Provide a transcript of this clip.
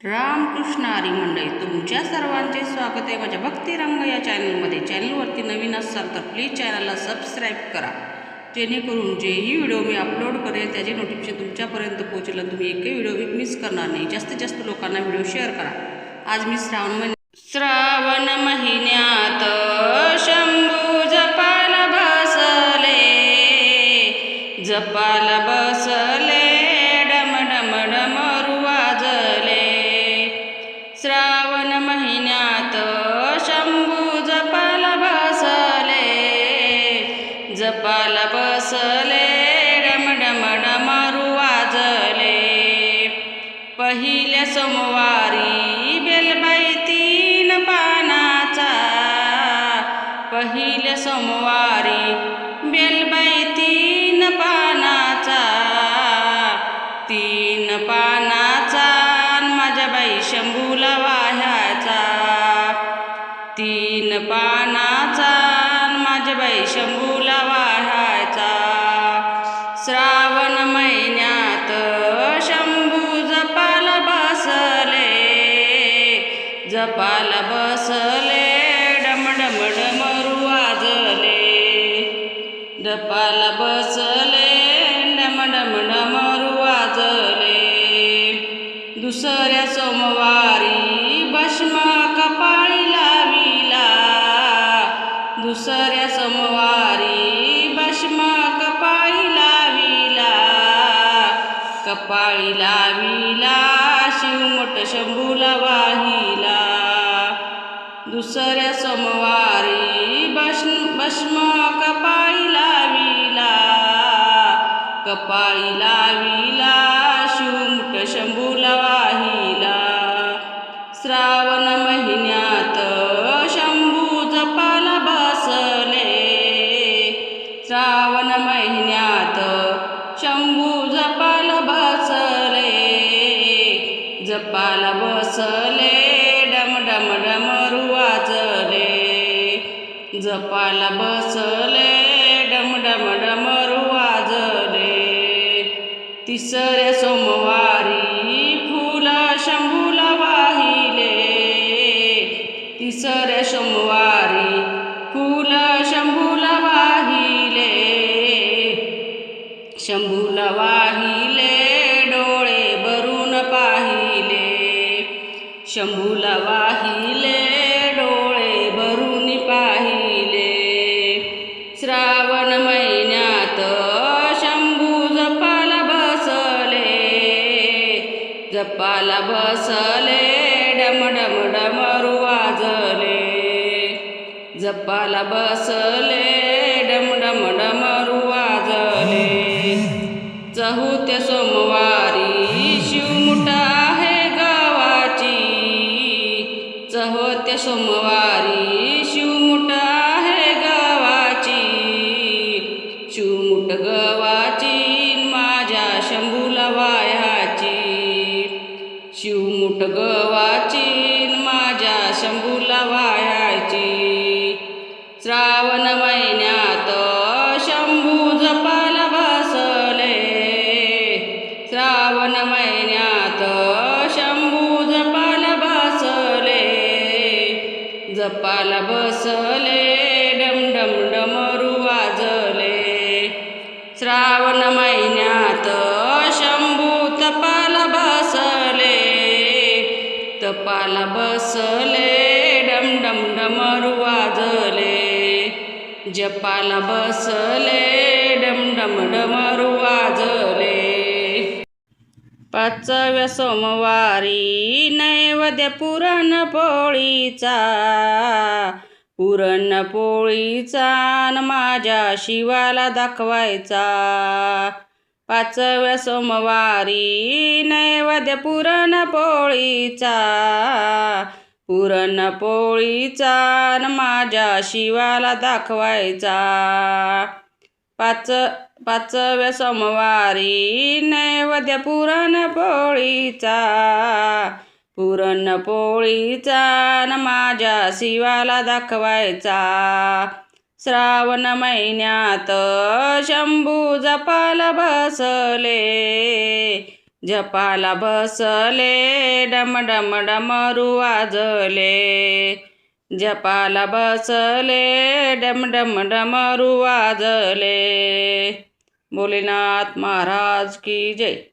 रामकृष्ण हरी मंडळी, तुमच्या सर्वांचे स्वागत आहे माझ्या भक्तिरंग या चॅनलमध्ये. चॅनलवरती नवीन असाल तर प्लीज चॅनलला सबस्क्राईब करा, जेणेकरून जेही व्हिडिओ मी अपलोड करेल त्याचे नोटिफिकेशन तुमच्यापर्यंत पोहोचेल आणि तुम्ही एकही व्हिडिओ मिस करणार नाही. जास्तीत जास्त लोकांना व्हिडिओ शेअर करा. आज मी श्रावण महिन्यात शंभू जपाला बसले, जपाला बसले, डम डम डमरू वाजले. श्रावण महिन्यात शंभू जपाला बसले, जपाला बसले, डम डम डमरू वाजले. पहिल्या सोमवारी बेलबाई तीन पानाचा, पहिल्या सोमवारी बेलबाई तीन पानाचा, तीन पानाचा माझ्या बाई शंभूला वाह्याचा, तीन पानाचा माझ्या बाई शंभूला वाह्याचा. श्रावण महिन्यात शंभू जपाला बसले, जपाला बसले, डम डम डमरू वाजले, जपाला बसले, डम डम डमरू वाजले. दुसऱ्या सोमवारी भस्म कपाळी लाविला, दुसऱ्या सोमवारी भस्म कपाळी लाविला, कपाळी लाविला, शिवमोठ शंभूला वाहिला. दुसऱ्या सोमवारी भस्म कपाळी लाविला, कपाळी लाविला, शिवमुठ शंभूला वाहिला. श्रावण महिन्यात शंभू जपाला बसले, श्रावण महिन्यात शंभू जपाला बसले, जपाला बसले, डम डम डमरू वाजले, जपाला बसले, डम डम डमरू वाजले. तिसऱ्या सोमवारी फुल शंभूला वाहिले, तिसऱ्या सोमवारी फुल शंभूला वाहिले, शंभूला वाहिले, डोळे भरून पाहिले, शंभूला वाहिले, डोळे भरून पाहिले. श्रावण महिन्यात शंभू जपाला बसले, जपाला बसले, डम डम डमरू वाजले, जपाला बसले, डम डम डमरू वाजले. चौथ्या सोमवारी शिवमुठ आहे गावाची, चौथ्या सोमवारी शिवमुठ आहे गावाची, शिवमुठ गवाची माझ्या शंभूला वाह्याची, शिवमुठ गवाची माझ्या शंभूला वाह्याची. श्रावण महिन्यात शंभू जपाला बसले, श्रावण महिन्यात शंभू जपाला बसले, जपाला बसले, डम डम डमरू वाजले. श्रावण महिन्यात शंभू तपाला बसले, तपाला बसले, डम डम डमरू वाजले, जपाला बसले, डम डम डमरू वाजले. पाचव्या सोमवारी नैवेद्य पुरणपोळीचा, पुरणपोळीचा न माझ्या शिवाला दाखवायचा. पाचव्या सोमवारी नैवेद्य पुरणपोळीचा, पुरणपोळीचा न माझ्या शिवाला दाखवायचा. पाचव्या सोमवारी नैवेद्य पुरणपोळीचा, पुरणपोळीचा न माझ्या शिवाला दाखवायचा. श्रावण महिन्यात शंभू जपाला बसले, जपाला बसले डम डम डमरू वाजले, जपाला बसले डम डम डमरू वाजले। भोलेनाथ महाराज की जय।